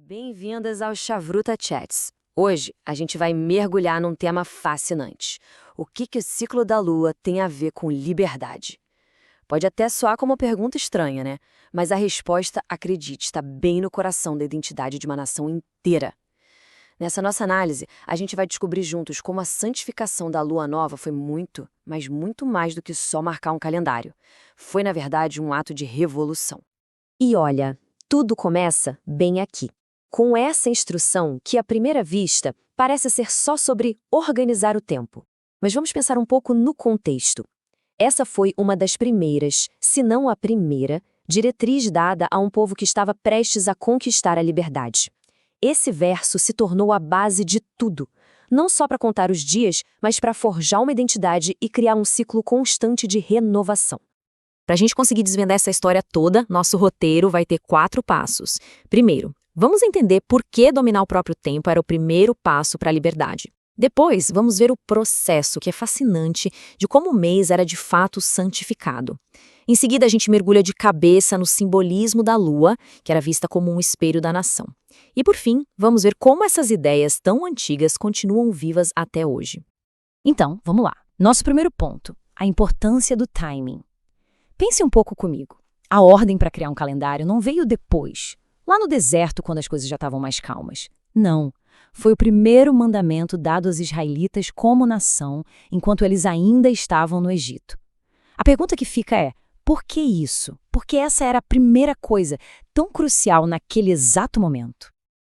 Bem-vindas ao Chavruta Chats. Hoje a gente vai mergulhar num tema fascinante. O que o ciclo da Lua tem a ver com liberdade? Pode até soar como uma pergunta estranha, né? Mas a resposta, acredite, está bem no coração da identidade de uma nação inteira. Nessa nossa análise, a gente vai descobrir juntos como a santificação da Lua Nova foi muito, mas muito mais do que só marcar um calendário. Foi, na verdade, um ato de revolução. E olha, tudo começa bem aqui, com essa instrução que, à primeira vista, parece ser só sobre organizar o tempo. Mas vamos pensar um pouco no contexto. Essa foi uma das primeiras, se não a primeira, diretriz dada a um povo que estava prestes a conquistar a liberdade. Esse verso se tornou a base de tudo, não só para contar os dias, mas para forjar uma identidade e criar um ciclo constante de renovação. Para a gente conseguir desvendar essa história toda, nosso roteiro vai ter 4 passos. Primeiro, vamos entender por que dominar o próprio tempo era o primeiro passo para a liberdade. Depois, vamos ver o processo, que é fascinante, de como o mês era de fato santificado. Em seguida, a gente mergulha de cabeça no simbolismo da lua, que era vista como um espelho da nação. E por fim, vamos ver como essas ideias tão antigas continuam vivas até hoje. Então, vamos lá. Nosso primeiro ponto, a importância do timing. Pense um pouco comigo. A ordem para criar um calendário não veio depois, lá no deserto, quando as coisas já estavam mais calmas. Não. Foi o primeiro mandamento dado aos israelitas como nação, enquanto eles ainda estavam no Egito. A pergunta que fica é, por que isso? Porque essa era a primeira coisa tão crucial naquele exato momento.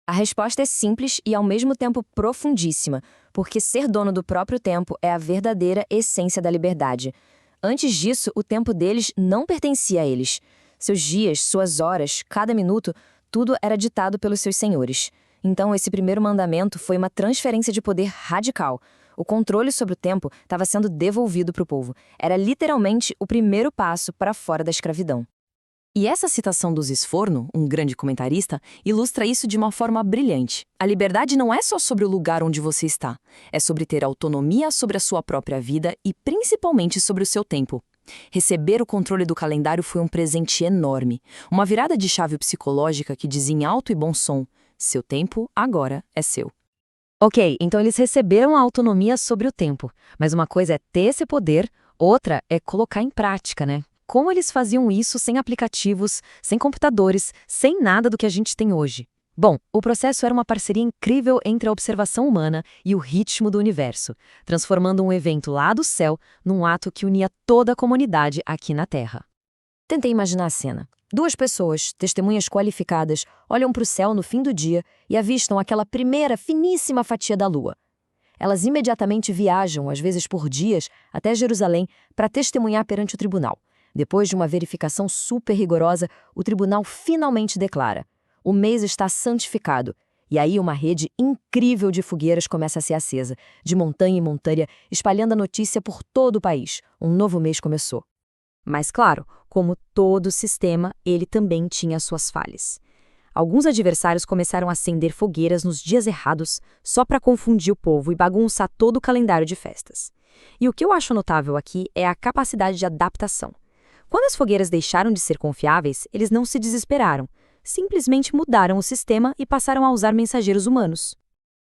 A resposta é simples e ao mesmo tempo profundíssima, porque ser dono do próprio tempo é a verdadeira essência da liberdade. Antes disso, o tempo deles não pertencia a eles. Seus dias, suas horas, cada minuto, tudo era ditado pelos seus senhores. Então, esse primeiro mandamento foi uma transferência de poder radical. O controle sobre o tempo estava sendo devolvido para o povo. Era literalmente o primeiro passo para fora da escravidão. E essa citação do Sforno, um grande comentarista, ilustra isso de uma forma brilhante. A liberdade não é só sobre o lugar onde você está, é sobre ter autonomia sobre a sua própria vida e principalmente sobre o seu tempo. Receber o controle do calendário foi um presente enorme, uma virada de chave psicológica que diz em alto e bom som: seu tempo agora é seu. Ok, então eles receberam a autonomia sobre o tempo, mas uma coisa é ter esse poder, outra é colocar em prática, né? Como eles faziam isso sem aplicativos, sem computadores, sem nada do que a gente tem hoje? Bom, o processo era uma parceria incrível entre a observação humana e o ritmo do universo, transformando um evento lá do céu num ato que unia toda a comunidade aqui na Terra. Tentei imaginar a cena. 2 pessoas, testemunhas qualificadas, olham para o céu no fim do dia e avistam aquela primeira finíssima fatia da lua. Elas imediatamente viajam, às vezes por dias, até Jerusalém para testemunhar perante o tribunal. Depois de uma verificação super rigorosa, o tribunal finalmente declara: o mês está santificado. E aí uma rede incrível de fogueiras começa a ser acesa, de montanha em montanha, espalhando a notícia por todo o país. Um novo mês começou. Mas claro, como todo sistema, ele também tinha suas falhas. Alguns adversários começaram a acender fogueiras nos dias errados, só para confundir o povo e bagunçar todo o calendário de festas. E o que eu acho notável aqui é a capacidade de adaptação. Quando as fogueiras deixaram de ser confiáveis, eles não se desesperaram. Simplesmente mudaram o sistema e passaram a usar mensageiros humanos.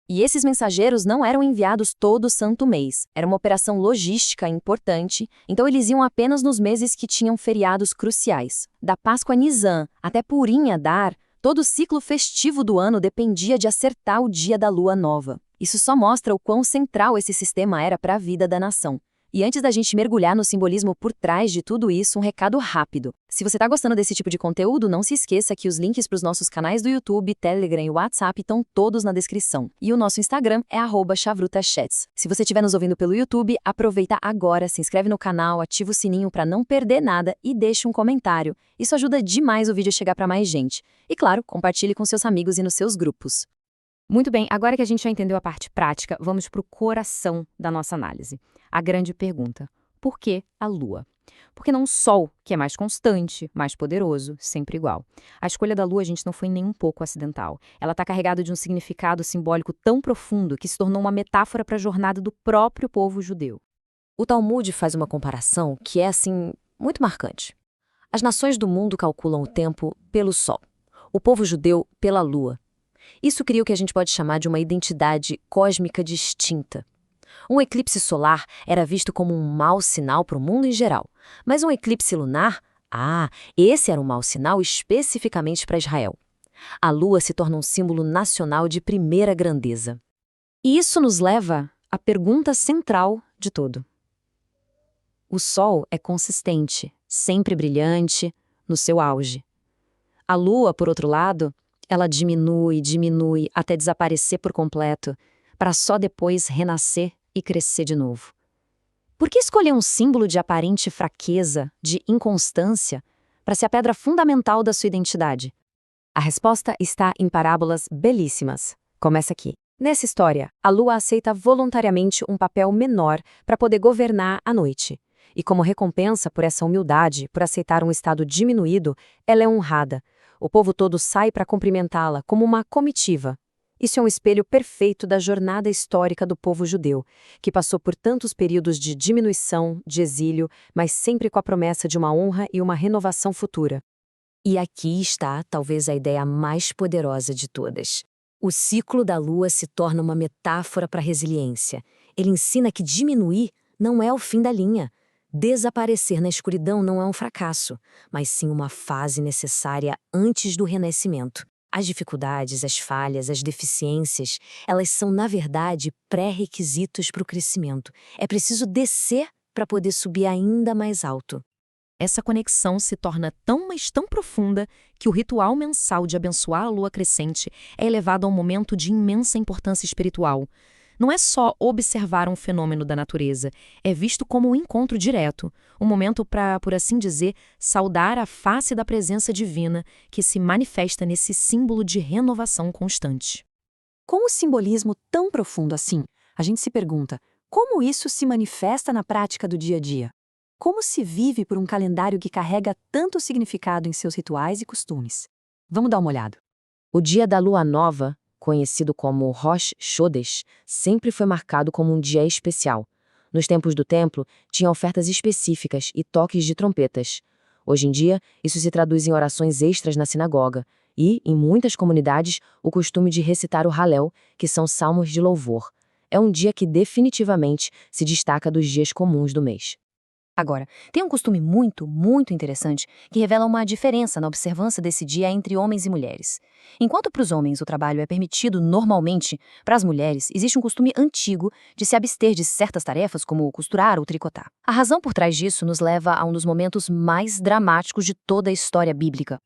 E esses mensageiros não eram enviados todo santo mês. Era uma operação logística importante, então eles iam apenas nos meses que tinham feriados cruciais. Da Páscoa a Nisan até Purim Adar, todo o ciclo festivo do ano dependia de acertar o dia da lua nova. Isso só mostra o quão central esse sistema era para a vida da nação. E antes da gente mergulhar no simbolismo por trás de tudo isso, um recado rápido. Se você está gostando desse tipo de conteúdo, não se esqueça que os links para os nossos canais do YouTube, Telegram e WhatsApp estão todos na descrição. E o nosso Instagram é @chavrutachats. Se você estiver nos ouvindo pelo YouTube, aproveita agora, se inscreve no canal, ativa o sininho para não perder nada e deixa um comentário. Isso ajuda demais o vídeo a chegar para mais gente. E claro, compartilhe com seus amigos e nos seus grupos. Muito bem, agora que a gente já entendeu a parte prática, vamos para o coração da nossa análise. A grande pergunta: por que a Lua? Por que não o Sol, que é mais constante, mais poderoso, sempre igual? A escolha da Lua, gente, não foi nem um pouco acidental. Ela está carregada de um significado simbólico tão profundo que se tornou uma metáfora para a jornada do próprio povo judeu. O Talmud faz uma comparação que é, assim, muito marcante. As nações do mundo calculam o tempo pelo Sol, o povo judeu pela Lua. Isso cria o que a gente pode chamar de uma identidade cósmica distinta. Um eclipse solar era visto como um mau sinal para o mundo em geral, mas um eclipse lunar, esse era um mau sinal especificamente para Israel. A lua se torna um símbolo nacional de primeira grandeza. E isso nos leva à pergunta central de tudo. O Sol é consistente, sempre brilhante, no seu auge. A Lua, por outro lado, ela diminui até desaparecer por completo, para só depois renascer e crescer de novo. Por que escolher um símbolo de aparente fraqueza, de inconstância, para ser a pedra fundamental da sua identidade? A resposta está em parábolas belíssimas. Começa aqui. Nessa história, a lua aceita voluntariamente um papel menor para poder governar a noite. E como recompensa por essa humildade, por aceitar um estado diminuído, ela é honrada. O povo todo sai para cumprimentá-la como uma comitiva. Isso é um espelho perfeito da jornada histórica do povo judeu, que passou por tantos períodos de diminuição, de exílio, mas sempre com a promessa de uma honra e uma renovação futura. E aqui está, talvez, a ideia mais poderosa de todas. O ciclo da lua se torna uma metáfora para a resiliência. Ele ensina que diminuir não é o fim da linha. Desaparecer na escuridão não é um fracasso, mas sim uma fase necessária antes do renascimento. As dificuldades, as falhas, as deficiências, elas são, na verdade, pré-requisitos para o crescimento. É preciso descer para poder subir ainda mais alto. Essa conexão se torna mas tão profunda que o ritual mensal de abençoar a lua crescente é elevado a um momento de imensa importância espiritual. Não é só observar um fenômeno da natureza, é visto como um encontro direto, um momento para, por assim dizer, saudar a face da presença divina que se manifesta nesse símbolo de renovação constante. Com um simbolismo tão profundo assim, a gente se pergunta, como isso se manifesta na prática do dia a dia? Como se vive por um calendário que carrega tanto significado em seus rituais e costumes? Vamos dar uma olhada. O dia da lua nova, conhecido como Rosh Chodesh, sempre foi marcado como um dia especial. Nos templos do templo, tinha ofertas específicas e toques de trompetas. Hoje em dia, isso se traduz em orações extras na sinagoga e, em muitas comunidades, o costume de recitar o Halel, que são salmos de louvor. É um dia que definitivamente se destaca dos dias comuns do mês. Agora, tem um costume muito interessante que revela uma diferença na observância desse dia entre homens e mulheres. Enquanto para os homens o trabalho é permitido normalmente, para as mulheres existe um costume antigo de se abster de certas tarefas como costurar ou tricotar. A razão por trás disso nos leva a um dos momentos mais dramáticos de toda a história bíblica.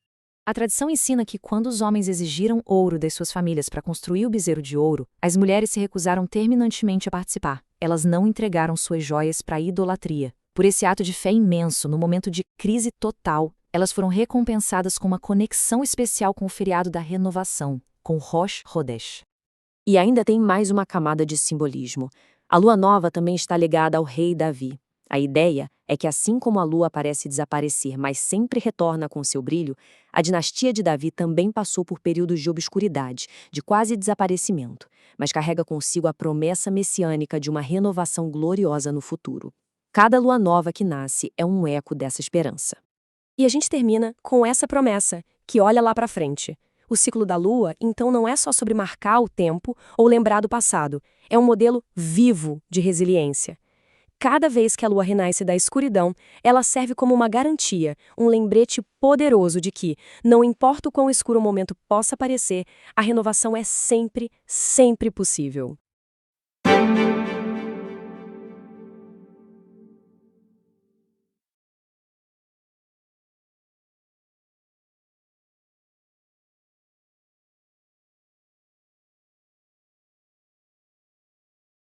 A tradição ensina que quando os homens exigiram ouro das suas famílias para construir o bezerro de ouro, as mulheres se recusaram terminantemente a participar. Elas não entregaram suas joias para a idolatria. Por esse ato de fé imenso, no momento de crise total, elas foram recompensadas com uma conexão especial com o feriado da renovação, com Rosh Chodesh. E ainda tem mais uma camada de simbolismo. A lua nova também está ligada ao rei Davi. A ideia é que assim como a lua parece desaparecer, mas sempre retorna com seu brilho, a dinastia de Davi também passou por períodos de obscuridade, de quase desaparecimento, mas carrega consigo a promessa messiânica de uma renovação gloriosa no futuro. Cada lua nova que nasce é um eco dessa esperança. E a gente termina com essa promessa, que olha lá para frente. O ciclo da lua, então, não é só sobre marcar o tempo ou lembrar do passado. É um modelo vivo de resiliência. Cada vez que a lua renasce da escuridão, ela serve como uma garantia, um lembrete poderoso de que, não importa o quão escuro o momento possa parecer, a renovação é sempre possível.